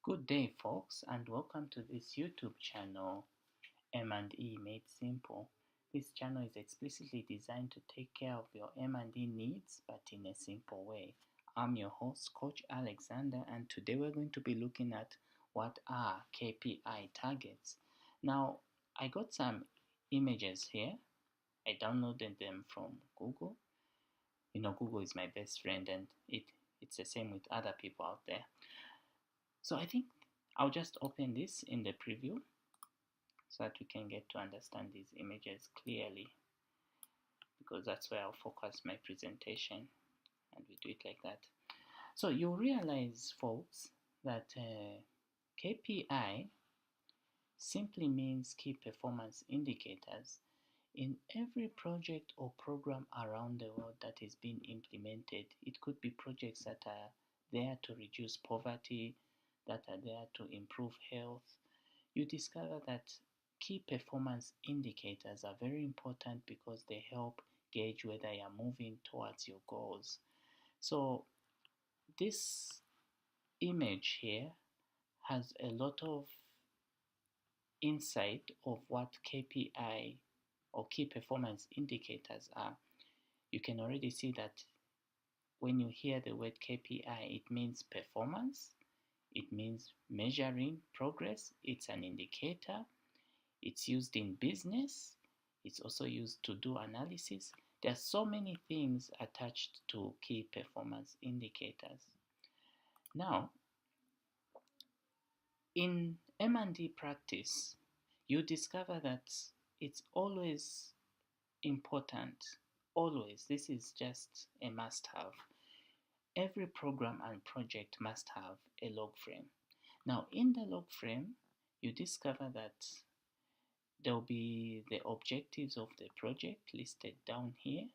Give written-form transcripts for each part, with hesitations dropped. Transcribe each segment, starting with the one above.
Good day, folks, and welcome to this YouTube channel, M&E Made Simple. This channel is explicitly designed to take care of your M&E needs, but in a simple way. I'm your host, Coach Alexander, and today we're going to be looking at what are KPI targets. Now, I got some images here. I downloaded them from Google. Google is my best friend, and it's the same with other people out there. So I think I'll just open this in the preview so that we can get to understand these images clearly, because that's where I'll focus my presentation, and we do it like that. So you'll realize, folks, that KPI simply means key performance indicators. In every project or program around the world that is being implemented, it could be projects that are there to reduce poverty, that are there to improve health, you discover that key performance indicators are very important because they help gauge whether you are moving towards your goals. So this image here has a lot of insight of what KPI or key performance indicators are. You can already see that when you hear the word KPI, it means performance. It means measuring progress. It's an indicator. It's used in business. It's also used to do analysis. There are so many things attached to key performance indicators. Now, in M&D practice, you discover that it's always important. Always. This is just a must-have. Every program and project must have a log frame. Now, in the log frame, you discover that there will be the objectives of the project listed down here.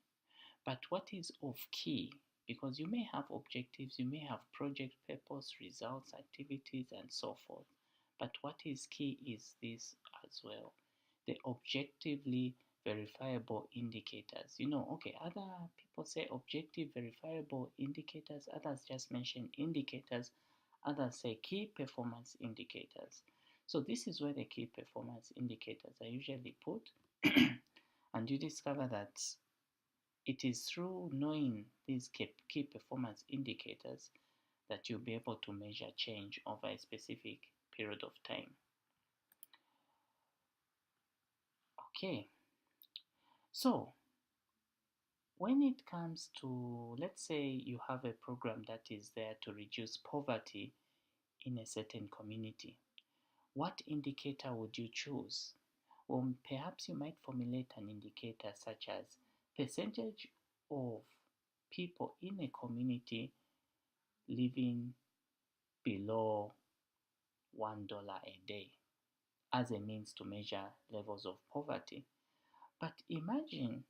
But what is of key, because you may have objectives, you may have project purpose, results, activities, and so forth. But what is key is this as well, the objectively verifiable indicators. Other people say objective verifiable indicators, others just mention indicators, others say key performance indicators. So this is where the key performance indicators are usually put, and you discover that it is through knowing these key performance indicators that you'll be able to measure change over a specific period of time. Okay. So, when it comes to, let's say you have a program that is there to reduce poverty in a certain community, what indicator would you choose? Well, perhaps you might formulate an indicator such as percentage of people in a community living below $1 a day as a means to measure levels of poverty. But imagine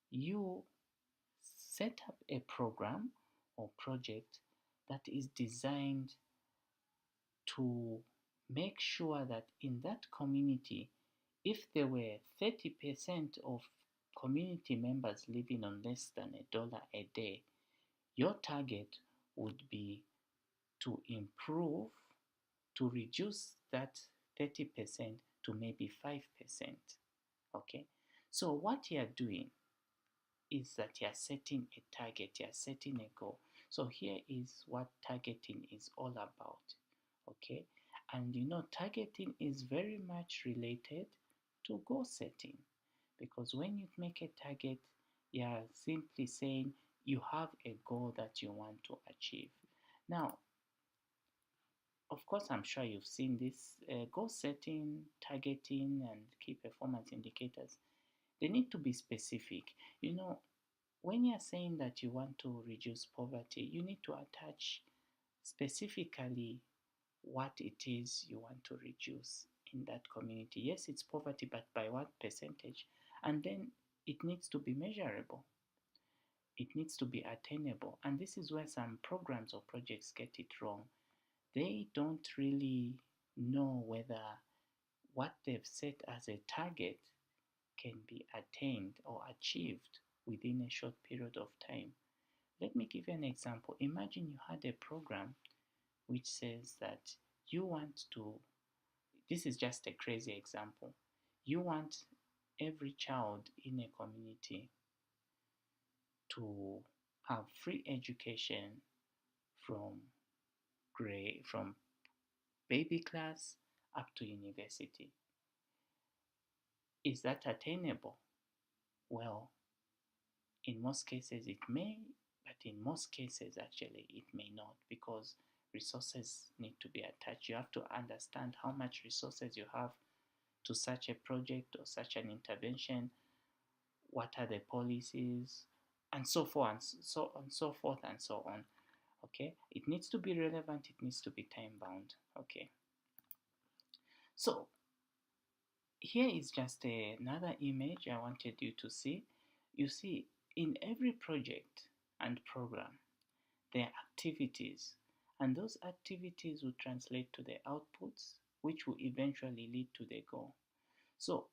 you set up a program or project that is designed to make sure that in that community, if there were 30% of community members living on less than $1 a day, your target would be to improve, to reduce that 30% to maybe 5%. Okay, so what you are doing is that you are setting a target, you are setting a goal. So here is what targeting is all about. Okay, and targeting is very much related to goal setting, because when you make a target, you are simply saying you have a goal that you want to achieve. Now, of course, I'm sure you've seen this goal setting, targeting, and key performance indicators. They need to be specific. When you're saying that you want to reduce poverty, you need to attach specifically what it is you want to reduce in that community. Yes, it's poverty, but by what percentage? And then it needs to be measurable. It needs to be attainable. And this is where some programs or projects get it wrong. They don't really know whether what they've set as a target can be attained or achieved within a short period of time. Let me give you an example. Imagine you had a program which says that you want to, this is just a crazy example, you want every child in a community to have free education from from baby class up to university. Is that attainable? Well, in most cases it may, but in most cases actually it may not, because resources need to be attached. You have to understand how much resources you have to such a project or such an intervention, what are the policies, and so forth and so on, so forth and so on. Okay, it needs to be relevant, it needs to be time bound. Okay, so here is just another image I wanted you to see. You see, in every project and program, there are activities, and those activities will translate to the outputs, which will eventually lead to the goal. So,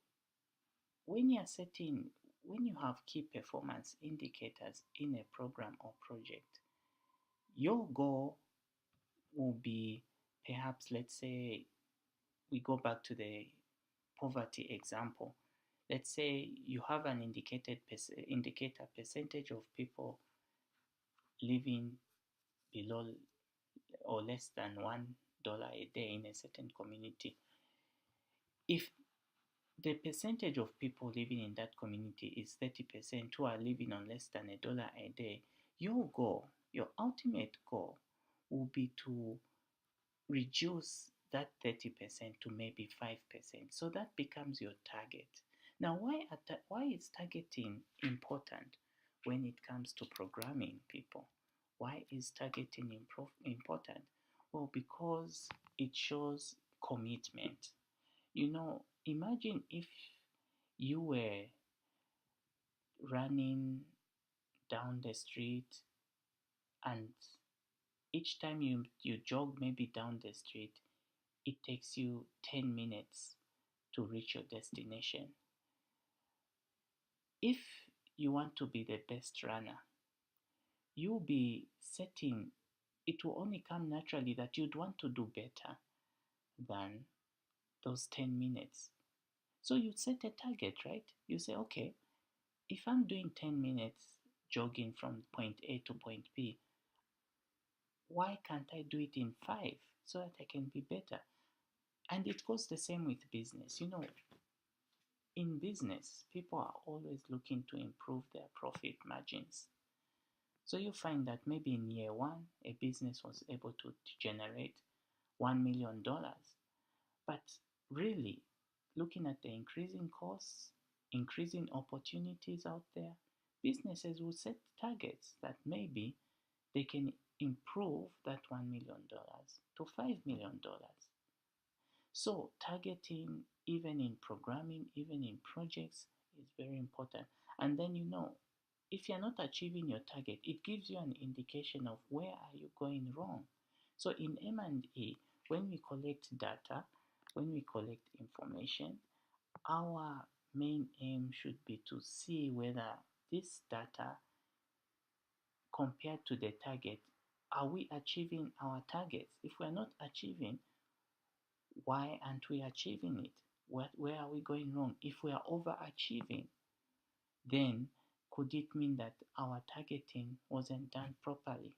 when you are setting, when you have key performance indicators in a program or project, your goal will be, perhaps, let's say, we go back to the poverty example. Let's say you have an indicator percentage of people living below or less than $1 a day in a certain community. If the percentage of people living in that community is 30% who are living on less than $1 a day, your goal, your ultimate goal, will be to reduce that 30% to maybe 5%. So that becomes your target. Now, why is targeting important when it comes to programming people? Why is targeting important? Well, because it shows commitment. Imagine if you were running down the street, and each time you jog maybe down the street, it takes you 10 minutes to reach your destination. If you want to be the best runner, you'll be setting, it will only come naturally that you'd want to do better than those 10 minutes. So you set a target, right? You say, okay, if I'm doing 10 minutes jogging from point A to point B, why can't I do it in 5 so that I can be better? And it goes the same with business. In business, people are always looking to improve their profit margins. So you find that maybe in year one, a business was able to generate $1 million. But really, looking at the increasing costs, increasing opportunities out there, businesses will set targets that maybe they can improve that $1 million to $5 million. So targeting, even in programming, even in projects, is very important. And then if you're not achieving your target, it gives you an indication of where are you going wrong. So in M&E, when we collect data, when we collect information, our main aim should be to see whether this data, compared to the target, are we achieving our targets? If we're not achieving, why aren't we achieving it? Where are we going wrong? If we are overachieving, then could it mean that our targeting wasn't done properly?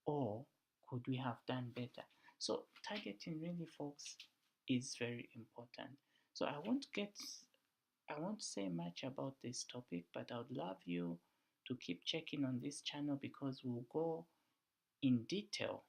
Or could we have done better? So targeting really, folks, is very important. So I won't say much about this topic, but I would love you to keep checking on this channel, because we'll go in detail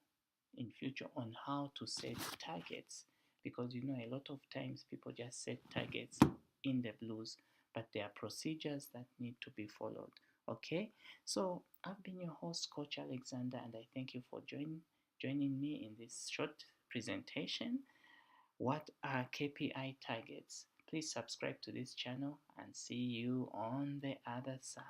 in future on how to set targets, because a lot of times people just set targets in the blues, but there are procedures that need to be followed. Okay, so I've been your host, Coach Alexander, and I thank you for joining me in this short presentation. What are KPI targets? Please subscribe to this channel, and see you on the other side.